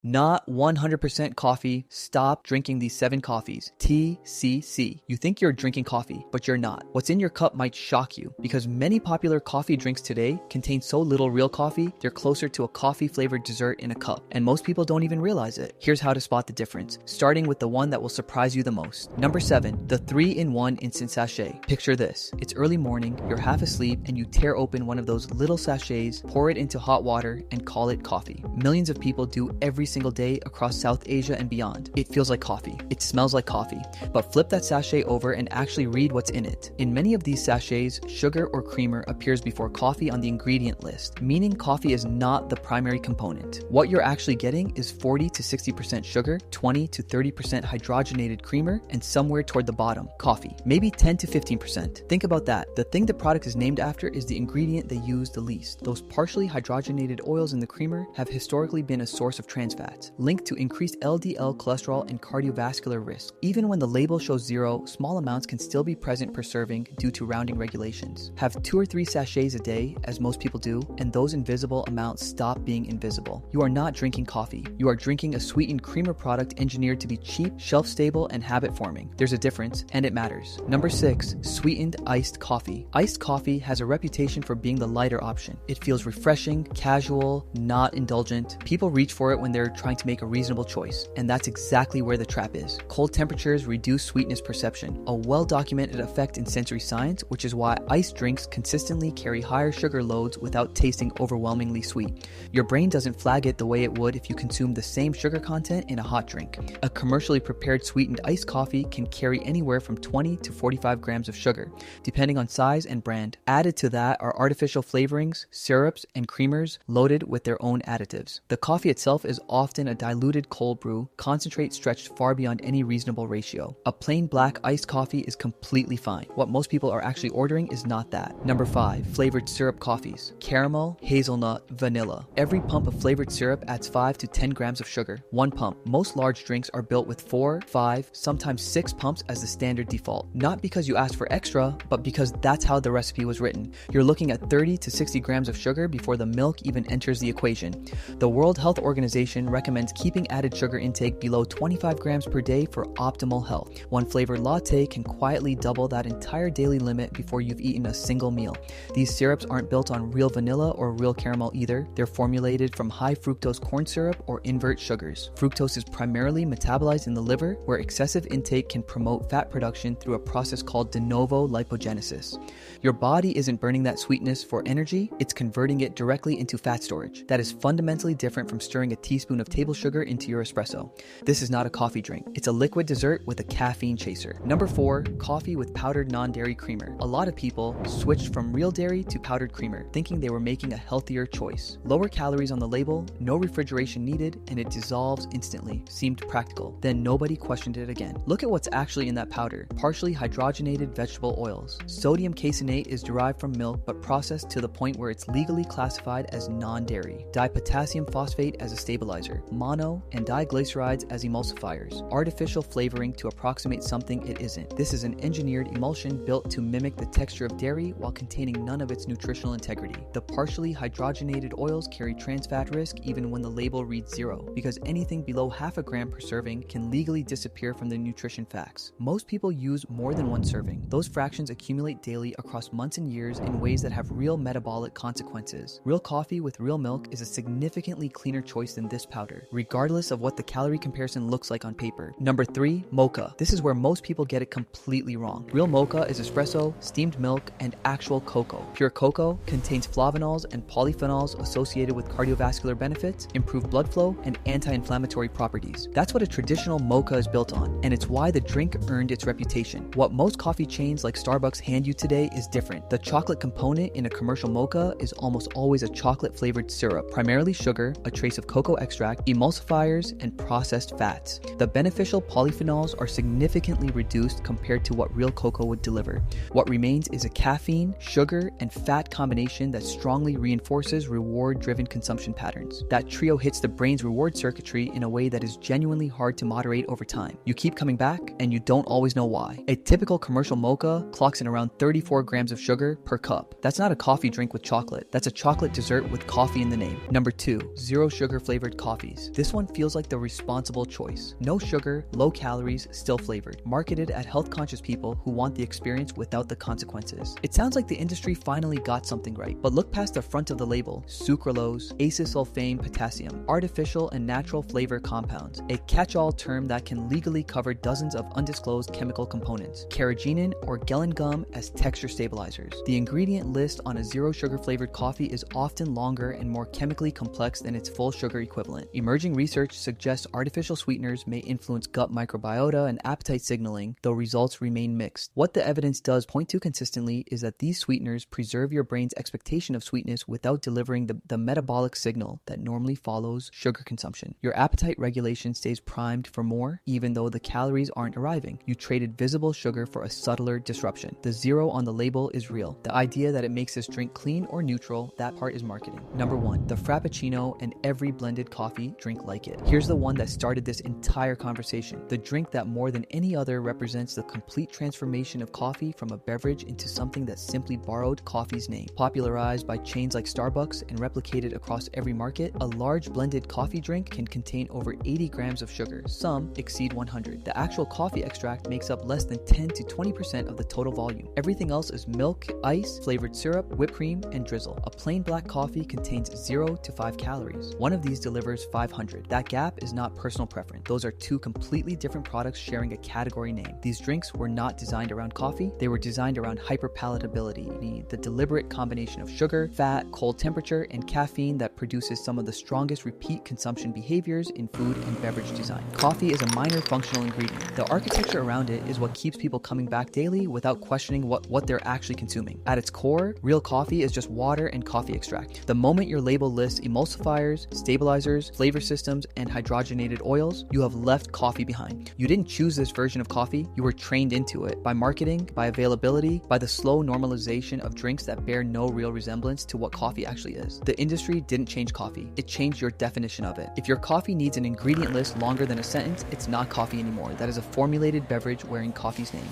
Not 100% coffee. Stop drinking these 7 coffees. TCC. You think you're drinking coffee, but you're not. What's in your cup might shock you because many popular coffee drinks today contain so little real coffee, they're closer to a coffee-flavored dessert in a cup, and most people don't even realize it. Here's how to spot the difference, starting with the one that will surprise you the most. Number 7, the 3-in-1 instant sachet. Picture this. It's early morning, you're half asleep, and you tear open one of those little sachets, pour it into hot water, and call it coffee. Millions of people do every single day across South Asia and beyond. It feels like coffee. It smells like coffee. But flip that sachet over and actually read what's in it. In many of these sachets, sugar or creamer appears before coffee on the ingredient list, meaning coffee is not the primary component. What you're actually getting is 40 to 60% sugar, 20 to 30% hydrogenated creamer, and somewhere toward the bottom, coffee. Maybe 10 to 15%. Think about that. The thing the product is named after is the ingredient they use the least. Those partially hydrogenated oils in the creamer have historically been a source of trans fats, linked to increased LDL cholesterol and cardiovascular risk. Even when the label shows 0, small amounts can still be present per serving due to rounding regulations. Have 2 or 3 sachets a day, as most people do, and those invisible amounts stop being invisible. You are not drinking coffee. You are drinking a sweetened creamer product engineered to be cheap, shelf-stable, and habit-forming. There's a difference, and it matters. Number 6, sweetened iced coffee. Iced coffee has a reputation for being the lighter option. It feels refreshing, casual, not indulgent. People reach for it when they're trying to make a reasonable choice, and that's exactly where the trap is. Cold temperatures reduce sweetness perception, a well-documented effect in sensory science, which is why iced drinks consistently carry higher sugar loads without tasting overwhelmingly sweet. Your brain doesn't flag it the way it would if you consume the same sugar content in a hot drink. A commercially prepared sweetened iced coffee can carry anywhere from 20 to 45 grams of sugar, depending on size and brand. Added to that are artificial flavorings, syrups, and creamers loaded with their own additives. The coffee itself is often a diluted cold brew, concentrate stretched far beyond any reasonable ratio. A plain black iced coffee is completely fine. What most people are actually ordering is not that. Number 5, flavored syrup coffees. Caramel, hazelnut, vanilla. Every pump of flavored syrup adds 5 to 10 grams of sugar. 1 pump. Most large drinks are built with 4, 5, sometimes 6 pumps as the standard default. Not because you asked for extra, but because that's how the recipe was written. You're looking at 30 to 60 grams of sugar before the milk even enters the equation. The World Health Organization recommends keeping added sugar intake below 25 grams per day for optimal health. One flavored latte can quietly double that entire daily limit before you've eaten a single meal. These syrups aren't built on real vanilla or real caramel either. They're formulated from high fructose corn syrup or invert sugars. Fructose is primarily metabolized in the liver, where excessive intake can promote fat production through a process called de novo lipogenesis. Your body isn't burning that sweetness for energy, it's converting it directly into fat storage. That is fundamentally different from stirring a teaspoon of table sugar into your espresso. This is not a coffee drink. It's a liquid dessert with a caffeine chaser. Number 4, coffee with powdered non-dairy creamer. A lot of people switched from real dairy to powdered creamer, thinking they were making a healthier choice. Lower calories on the label, no refrigeration needed, and it dissolves instantly. Seemed practical. Then nobody questioned it again. Look at what's actually in that powder. Partially hydrogenated vegetable oils. Sodium caseinate is derived from milk but processed to the point where it's legally classified as non-dairy. Dipotassium phosphate as a stabilizer. Mono and diglycerides as emulsifiers. Artificial flavoring to approximate something it isn't. This is an engineered emulsion built to mimic the texture of dairy while containing none of its nutritional integrity. The partially hydrogenated oils carry trans fat risk even when the label reads 0, because anything below half a gram per serving can legally disappear from the nutrition facts. Most people use more than 1 serving. Those fractions accumulate daily across months and years in ways that have real metabolic consequences. Real coffee with real milk is a significantly cleaner choice than this powder, regardless of what the calorie comparison looks like on paper. Number 3, mocha. This is where most people get it completely wrong. Real mocha is espresso, steamed milk, and actual cocoa. Pure cocoa contains flavanols and polyphenols associated with cardiovascular benefits, improved blood flow, and anti-inflammatory properties. That's what a traditional mocha is built on, and it's why the drink earned its reputation. What most coffee chains like Starbucks hand you today is different. The chocolate component in a commercial mocha is almost always a chocolate-flavored syrup, primarily sugar, a trace of cocoa extract, emulsifiers, and processed fats. The beneficial polyphenols are significantly reduced compared to what real cocoa would deliver. What remains is a caffeine, sugar, and fat combination that strongly reinforces reward-driven consumption patterns. That trio hits the brain's reward circuitry in a way that is genuinely hard to moderate over time. You keep coming back, and you don't always know why. A typical commercial mocha clocks in around 34 grams of sugar per cup. That's not a coffee drink with chocolate. That's a chocolate dessert with coffee in the name. Number 2, zero sugar flavored coffee. coffees. This one feels like the responsible choice. No sugar, low calories, still flavored. Marketed at health-conscious people who want the experience without the consequences. It sounds like the industry finally got something right, but look past the front of the label. Sucralose, acesulfame potassium, artificial and natural flavor compounds, a catch-all term that can legally cover dozens of undisclosed chemical components. Carrageenan or gellan gum as texture stabilizers. The ingredient list on a zero sugar flavored coffee is often longer and more chemically complex than its full sugar equivalent. Emerging research suggests artificial sweeteners may influence gut microbiota and appetite signaling, though results remain mixed. What the evidence does point to consistently is that these sweeteners preserve your brain's expectation of sweetness without delivering the metabolic signal that normally follows sugar consumption. Your appetite regulation stays primed for more, even though the calories aren't arriving. You traded visible sugar for a subtler disruption. The zero on the label is real. The idea that it makes this drink clean or neutral, that part is marketing. Number 1, the Frappuccino, and every blended coffee drink like it. Here's the one that started this entire conversation. The drink that more than any other represents the complete transformation of coffee from a beverage into something that simply borrowed coffee's name. Popularized by chains like Starbucks and replicated across every market, a large blended coffee drink can contain over 80 grams of sugar. Some exceed 100. The actual coffee extract makes up less than 10 to 20% of the total volume. Everything else is milk, ice, flavored syrup, whipped cream, and drizzle. A plain black coffee contains 0 to 5 calories. One of these delivers 500. That gap is not personal preference. Those are two completely different products sharing a category name. These drinks were not designed around coffee. They were designed around hyperpalatability, the deliberate combination of sugar, fat, cold temperature, and caffeine that produces some of the strongest repeat consumption behaviors in food and beverage design. Coffee is a minor functional ingredient. The architecture around it is what keeps people coming back daily without questioning what they're actually consuming. At its core, real coffee is just water and coffee extract. The moment your label lists emulsifiers, stabilizers, flavor systems, and hydrogenated oils, you have left coffee behind. You didn't choose this version of coffee, you were trained into it by marketing, by availability, by the slow normalization of drinks that bear no real resemblance to what coffee actually is. The industry didn't change coffee, it changed your definition of it. If your coffee needs an ingredient list longer than a sentence, it's not coffee anymore. That is a formulated beverage wearing coffee's name.